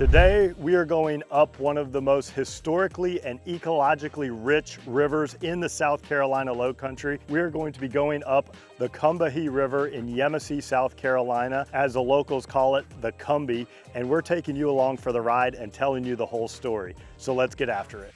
Today, we are going up one of the most historically and ecologically rich rivers in the South Carolina Lowcountry. We are going to be going up the Combahee River in Yemassee, South Carolina, as the locals call it, the Combahee, and we're taking you along for the ride and telling you the whole story. So let's get after it.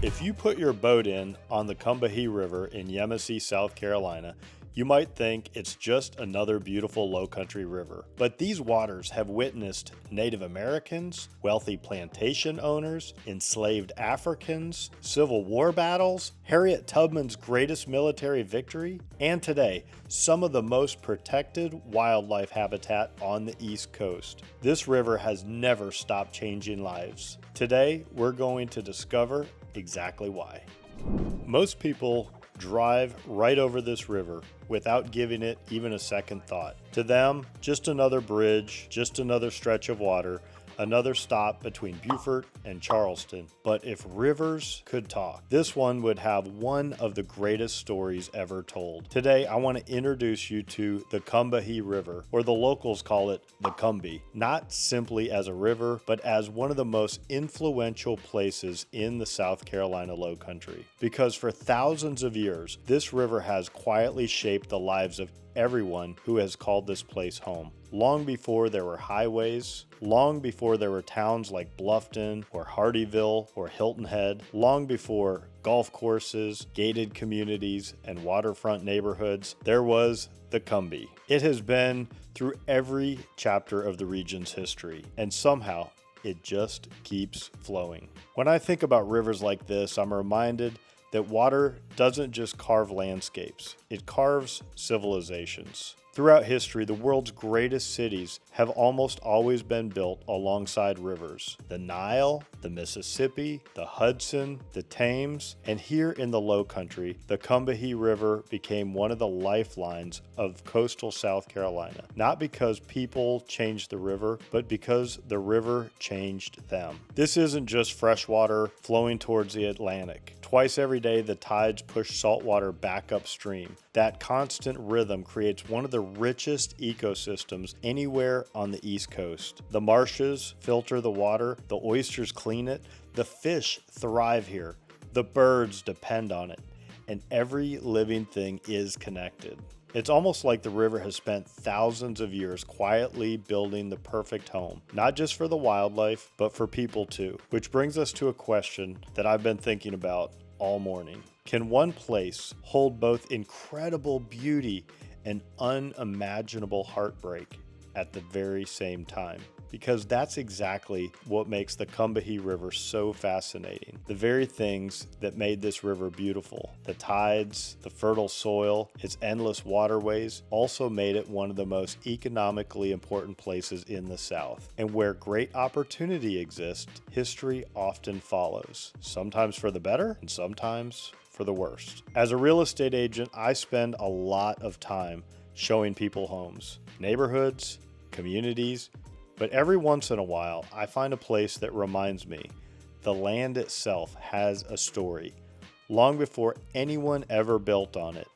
If you put your boat in on the Combahee River in Yemassee, South Carolina, you might think it's just another beautiful lowcountry river. But these waters have witnessed Native Americans, wealthy plantation owners, enslaved Africans, Civil War battles, Harriet Tubman's greatest military victory, and today, some of the most protected wildlife habitat on the East Coast. This river has never stopped changing lives. Today, we're going to discover exactly why. Most people drive right over this river without giving it even a second thought. To them, just another bridge, just another stretch of water, another stop between Beaufort and Charleston. But if rivers could talk, this one would have one of the greatest stories ever told. Today, I want to introduce you to the Combahee River, or the locals call it the Combahee, not simply as a river, but as one of the most influential places in the South Carolina Lowcountry. Because for thousands of years, this river has quietly shaped the lives of everyone who has called this place home. Long before there were highways, long before there were towns like Bluffton or Hardeeville or Hilton Head, long before golf courses, gated communities, and waterfront neighborhoods, there was the Combahee. It has been through every chapter of the region's history, and somehow it just keeps flowing. When I think about rivers like this, I'm reminded that water doesn't just carve landscapes, it carves civilizations. Throughout history, the world's greatest cities have almost always been built alongside rivers. The Nile, the Mississippi, the Hudson, the Thames, and here in the Lowcountry, the Combahee River became one of the lifelines of coastal South Carolina. Not because people changed the river, but because the river changed them. This isn't just fresh water flowing towards the Atlantic. Twice every day, the tides push salt water back upstream. That constant rhythm creates one of the richest ecosystems anywhere on the East Coast. The marshes filter the water, the oysters clean it, the fish thrive here, the birds depend on it, and every living thing is connected. It's almost like the river has spent thousands of years quietly building the perfect home, not just for the wildlife, but for people too. Which brings us to a question that I've been thinking about all morning. Can one place hold both incredible beauty and unimaginable heartbreak at the very same time? Because that's exactly what makes the Combahee River so fascinating. The very things that made this river beautiful, the tides, the fertile soil, its endless waterways, also made it one of the most economically important places in the South. And where great opportunity exists, history often follows, sometimes for the better and sometimes for the worst. As a real estate agent, I spend a lot of time showing people homes, neighborhoods, communities, but every once in a while, I find a place that reminds me the land itself has a story. Long before anyone ever built on it,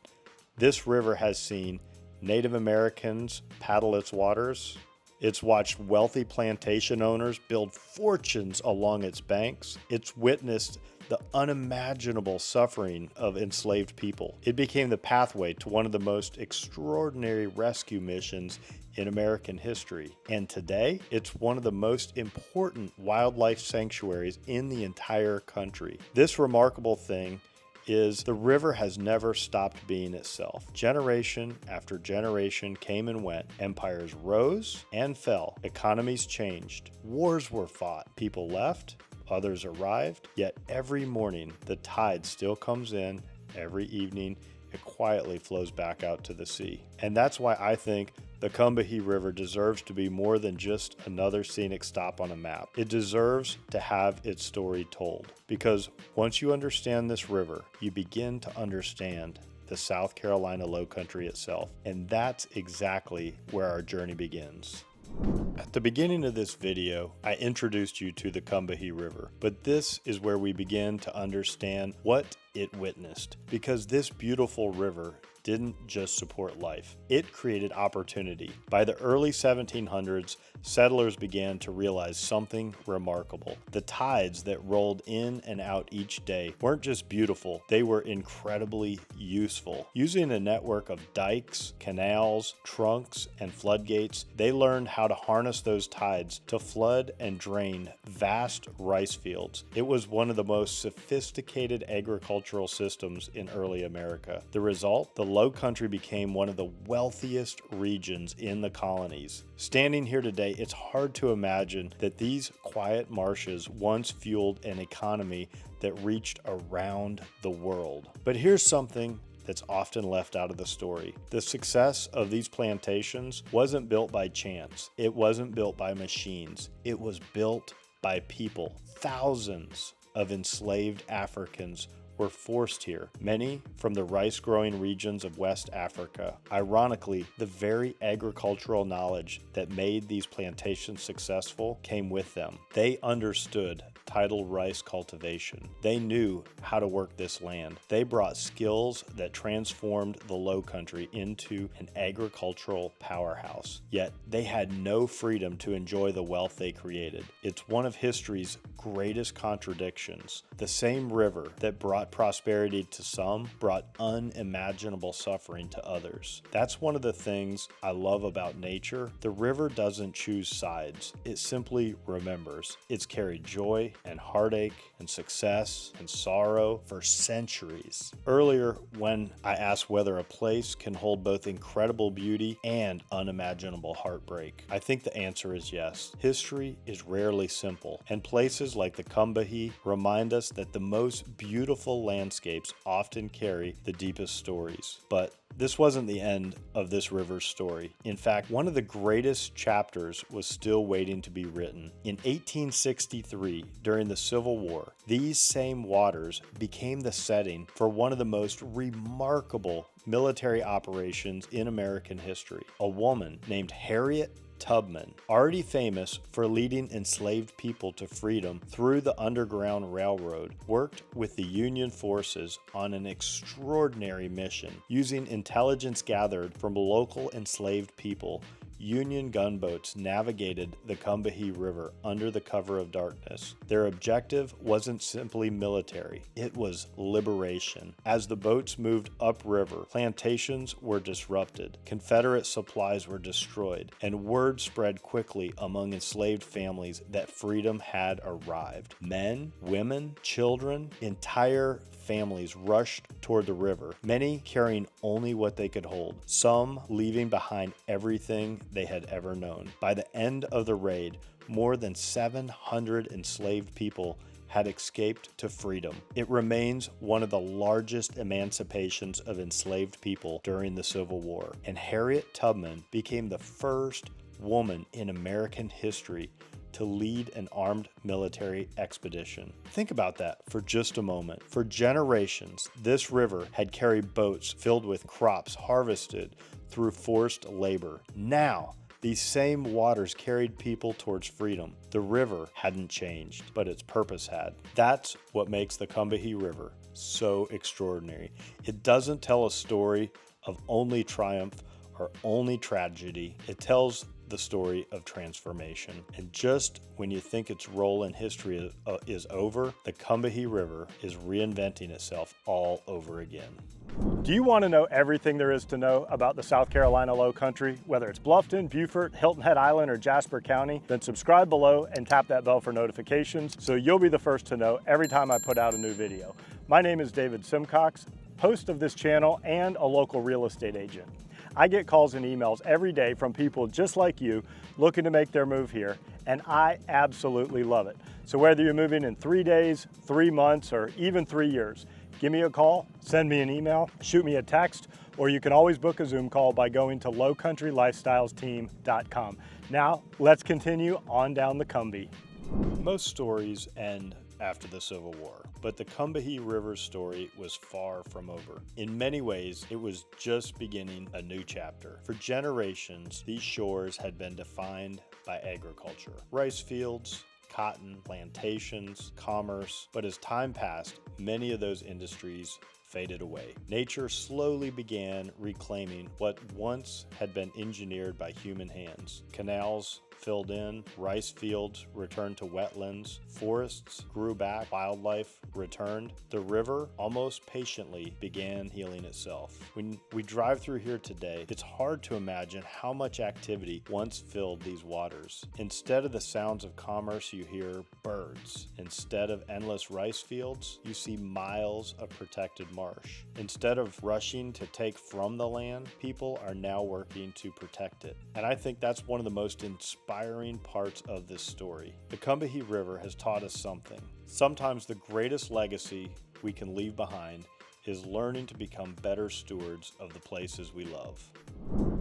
this river has seen Native Americans paddle its waters. It's watched wealthy plantation owners build fortunes along its banks. It's witnessed the unimaginable suffering of enslaved people. It became the pathway to one of the most extraordinary rescue missions in American history. And today, it's one of the most important wildlife sanctuaries in the entire country. This remarkable thing is the river has never stopped being itself. Generation after generation came and went. Empires rose and fell. Economies changed. Wars were fought. People left. Others arrived. Yet every morning, the tide still comes in. Every evening, it quietly flows back out to the sea. And that's why I think the Combahee River deserves to be more than just another scenic stop on a map. It deserves to have its story told. Because once you understand this river, you begin to understand the South Carolina Lowcountry itself. And that's exactly where our journey begins. At the beginning of this video, I introduced you to the Combahee River, but this is where we begin to understand what it witnessed, because this beautiful river didn't just support life, it created opportunity. By the early 1700s, settlers began to realize something remarkable. The tides that rolled in and out each day weren't just beautiful, they were incredibly useful. Using a network of dikes, canals, trunks, and floodgates, they learned how to harness those tides to flood and drain vast rice fields. It was one of the most sophisticated agricultural systems in early America. The result? The Lowcountry became one of the wealthiest regions in the colonies. Standing here today, it's hard to imagine that these quiet marshes once fueled an economy that reached around the world. But here's something that's often left out of the story. The success of these plantations wasn't built by chance. It wasn't built by machines. It was built by people. Thousands of enslaved Africans were forced here, many from the rice-growing regions of West Africa. Ironically, the very agricultural knowledge that made these plantations successful came with them. They understood tidal rice cultivation. They knew how to work this land. They brought skills that transformed the Lowcountry into an agricultural powerhouse. Yet they had no freedom to enjoy the wealth they created. It's one of history's greatest contradictions. The same river that brought prosperity to some brought unimaginable suffering to others. That's one of the things I love about nature. The river doesn't choose sides. It simply remembers. It's carried joy and heartache and success and sorrow for centuries. Earlier, when I asked whether a place can hold both incredible beauty and unimaginable heartbreak, I think the answer is yes. History is rarely simple, and places like the Combahee remind us that the most beautiful landscapes often carry the deepest stories. But this wasn't the end of this river's story. In fact, one of the greatest chapters was still waiting to be written. In 1863, during the Civil War, these same waters became the setting for one of the most remarkable military operations in American history. A woman named Harriet Tubman, already famous for leading enslaved people to freedom through the Underground Railroad, worked with the Union forces on an extraordinary mission. Using intelligence gathered from local enslaved people, Union gunboats navigated the Combahee River under the cover of darkness. Their objective wasn't simply military, it was liberation. As the boats moved upriver, plantations were disrupted, Confederate supplies were destroyed, and word spread quickly among enslaved families that freedom had arrived. Men, women, children, entire families rushed toward the river, many carrying only what they could hold, some leaving behind everything they had ever known. By the end of the raid, more than 700 enslaved people had escaped to freedom. It remains one of the largest emancipations of enslaved people during the Civil War, and Harriet Tubman became the first woman in American history to lead an armed military expedition. Think about that for just a moment. For generations, this river had carried boats filled with crops harvested through forced labor. Now, these same waters carried people towards freedom. The river hadn't changed, but its purpose had. That's what makes the Combahee River so extraordinary. It doesn't tell a story of only triumph or only tragedy. It tells the story of transformation. And just when you think its role in history is over, the Combahee River is reinventing itself all over again. Do you want to know everything there is to know about the South Carolina Lowcountry, whether it's Bluffton, Beaufort, Hilton Head Island, or Jasper County? Then subscribe below and tap that bell for notifications so you'll be the first to know every time I put out a new video. My name is David Simcox, host of this channel and a local real estate agent. I get calls and emails every day from people just like you looking to make their move here, and I absolutely love it. So whether you're moving in 3 days, 3 months, or even 3 years, give me a call, send me an email, shoot me a text, or you can always book a Zoom call by going to lowcountrylifestylesteam.com. Now, let's continue on down the Combahee. Most stories end after the Civil War, but the Combahee River story was far from over. In many ways, it was just beginning a new chapter. For generations, these shores had been defined by agriculture. Rice fields, cotton, plantations, commerce, but as time passed, many of those industries faded away. Nature slowly began reclaiming what once had been engineered by human hands. Canals filled in, rice fields returned to wetlands, forests grew back, wildlife returned. The river almost patiently began healing itself. When we drive through here today, it's hard to imagine how much activity once filled these waters. Instead of the sounds of commerce, you hear birds. Instead of endless rice fields, you see miles of protected marsh. Instead of rushing to take from the land, people are now working to protect it. And I think that's one of the most inspiring parts of this story. The Combahee River has taught us something. Sometimes the greatest legacy we can leave behind is learning to become better stewards of the places we love.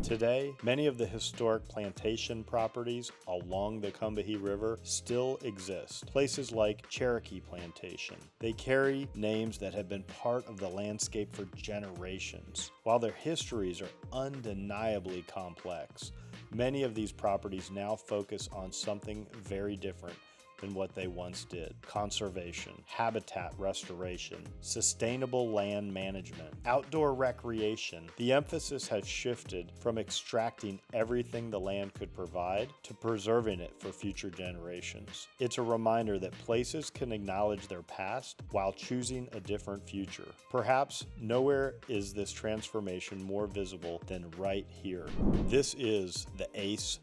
Today, many of the historic plantation properties along the Combahee River still exist. Places like Cherokee Plantation. They carry names that have been part of the landscape for generations. While their histories are undeniably complex, many of these properties now focus on something very different than what they once did. Conservation, habitat restoration, sustainable land management, outdoor recreation. The emphasis has shifted from extracting everything the land could provide to preserving it for future generations. It's a reminder that places can acknowledge their past while choosing a different future. Perhaps nowhere is this transformation more visible than right here. This is the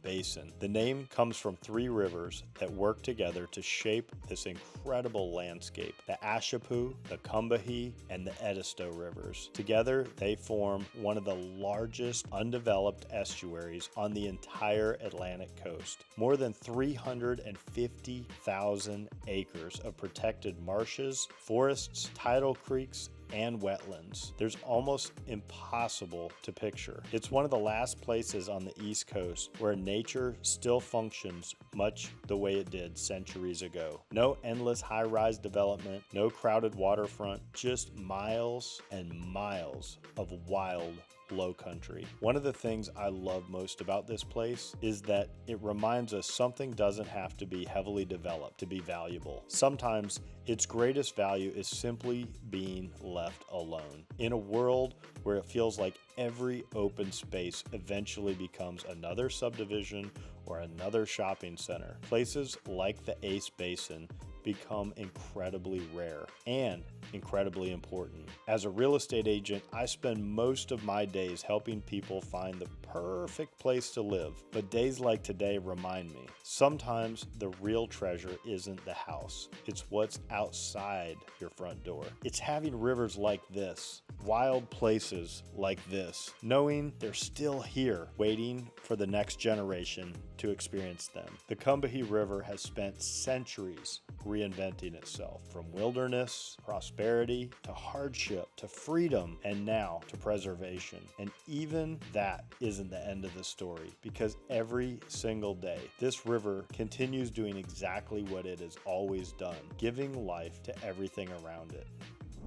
Basin. The name comes from three rivers that work together to shape this incredible landscape: the Ashepoo, the Combahee, and the Edisto rivers. Together, they form one of the largest undeveloped estuaries on the entire Atlantic coast. More than 350,000 acres of protected marshes, forests, tidal creeks, and wetlands. There's almost impossible to picture. It's one of the last places on the East Coast where nature still functions much the way it did centuries ago. No endless high-rise development, no crowded waterfront, just miles and miles of wild low country. One of the things I love most about this place is that it reminds us something doesn't have to be heavily developed to be valuable. Sometimes its greatest value is simply being left alone. In a world where it feels like every open space eventually becomes another subdivision or another shopping center, places like the Basin become incredibly rare and incredibly important. As a real estate agent, I spend most of my days helping people find the perfect place to live. But days like today remind me, sometimes the real treasure isn't the house. It's what's outside your front door. It's having rivers like this, wild places like this, knowing they're still here, waiting for the next generation to experience them. The Combahee River has spent centuries reinventing itself, from wilderness, prosperity, to hardship, to freedom, and now to preservation. And even that isn't the end of the story, because every single day, this river continues doing exactly what it has always done, giving life to everything around it.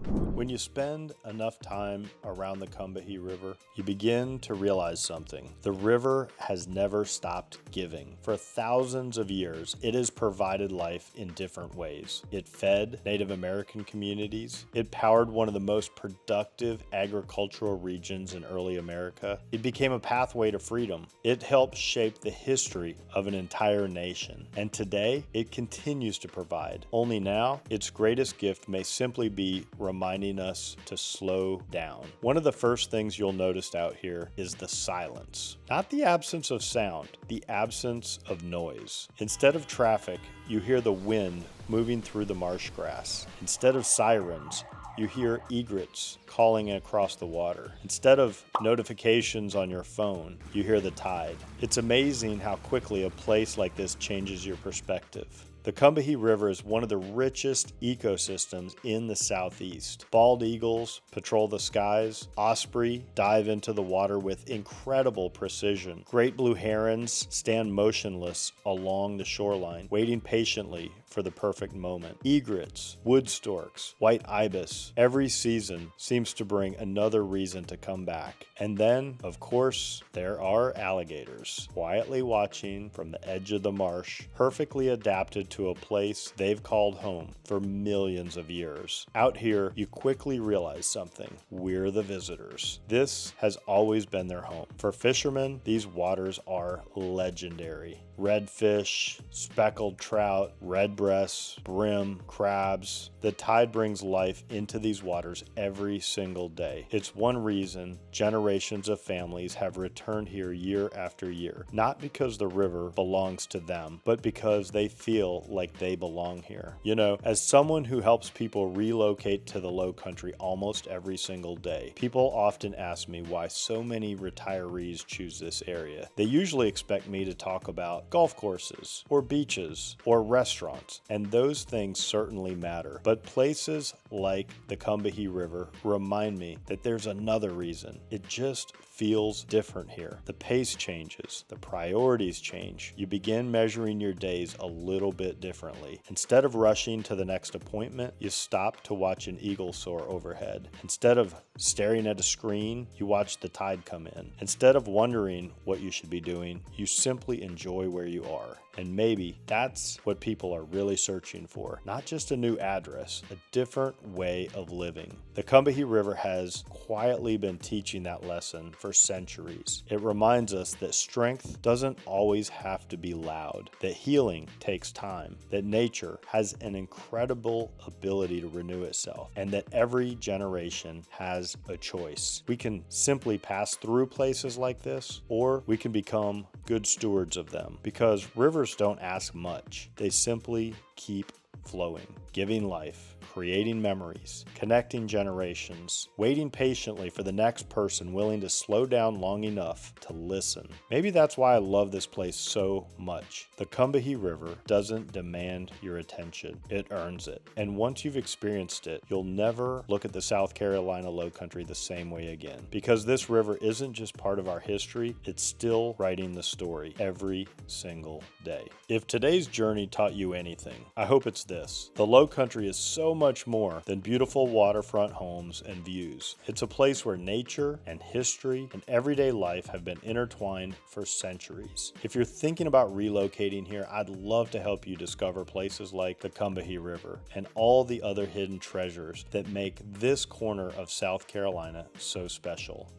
When you spend enough time around the Combahee River, you begin to realize something. The river has never stopped giving. For thousands of years, it has provided life in different ways. It fed Native American communities. It powered one of the most productive agricultural regions in early America. It became a pathway to freedom. It helped shape the history of an entire nation. And today, it continues to provide. Only now, its greatest gift may simply be reminding us to slow down. One of the first things you'll notice out here is the silence. Not the absence of sound, the absence of noise. Instead of traffic, you hear the wind moving through the marsh grass. Instead of sirens, you hear egrets calling across the water. Instead of notifications on your phone, you hear the tide. It's amazing how quickly a place like this changes your perspective. The Combahee River is one of the richest ecosystems in the Southeast. Bald eagles patrol the skies. Osprey dive into the water with incredible precision. Great blue herons stand motionless along the shoreline, waiting patiently for the perfect moment. Egrets, wood storks, white ibis, every season seems to bring another reason to come back. And then, of course, there are alligators, quietly watching from the edge of the marsh, perfectly adapted to into a place they've called home for millions of years. Out here, you quickly realize something. We're the visitors. This has always been their home. For fishermen, these waters are legendary. Redfish, speckled trout, redbreasts, brim, crabs. The tide brings life into these waters every single day. It's one reason generations of families have returned here year after year. Not because the river belongs to them, but because they feel like they belong here. You know, as someone who helps people relocate to the Lowcountry almost every single day, people often ask me why so many retirees choose this area. They usually expect me to talk about golf courses or beaches or restaurants, and those things certainly matter. But places like the Combahee River remind me that there's another reason. It just feels different here. The pace changes, the priorities change. You begin measuring your days a little bit differently. Instead of rushing to the next appointment, you stop to watch an eagle soar overhead. Instead of staring at a screen, you watch the tide come in. Instead of wondering what you should be doing, you simply enjoy where you are. And maybe that's what people are really searching for. Not just a new address, a different way of living. The Combahee River has quietly been teaching that lesson for centuries. It reminds us that strength doesn't always have to be loud, that healing takes time, that nature has an incredible ability to renew itself, and that every generation has a choice. We can simply pass through places like this, or we can become good stewards of them, because rivers don't ask much. They simply keep flowing, giving life, creating memories, connecting generations, waiting patiently for the next person willing to slow down long enough to listen. Maybe that's why I love this place so much. The Combahee River doesn't demand your attention, it earns it. And once you've experienced it, you'll never look at the South Carolina Lowcountry the same way again. Because this river isn't just part of our history, it's still writing the story every single day. If today's journey taught you anything, I hope it's this. The Lowcountry is so much more than beautiful waterfront homes and views. It's a place where nature and history and everyday life have been intertwined for centuries. If you're thinking about relocating here, I'd love to help you discover places like the Combahee River and all the other hidden treasures that make this corner of South Carolina so special.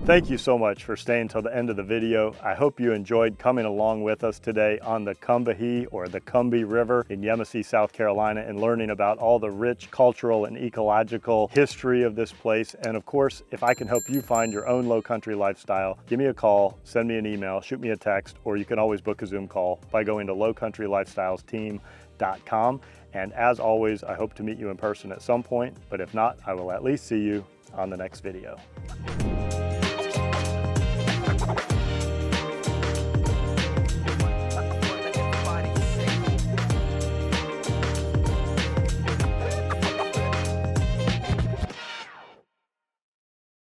Thank you so much for staying till the end of the video. I hope you enjoyed coming along with us today on the Combahee or the Combahee River in Yemassee, South Carolina, and learning about all the rich cultural and ecological history of this place. And of course, if I can help you find your own Lowcountry lifestyle, give me a call, send me an email, shoot me a text, or you can always book a Zoom call by going to lowcountrylifestylesteam.com. And as always, I hope to meet you in person at some point, but if not, I will at least see you on the next video.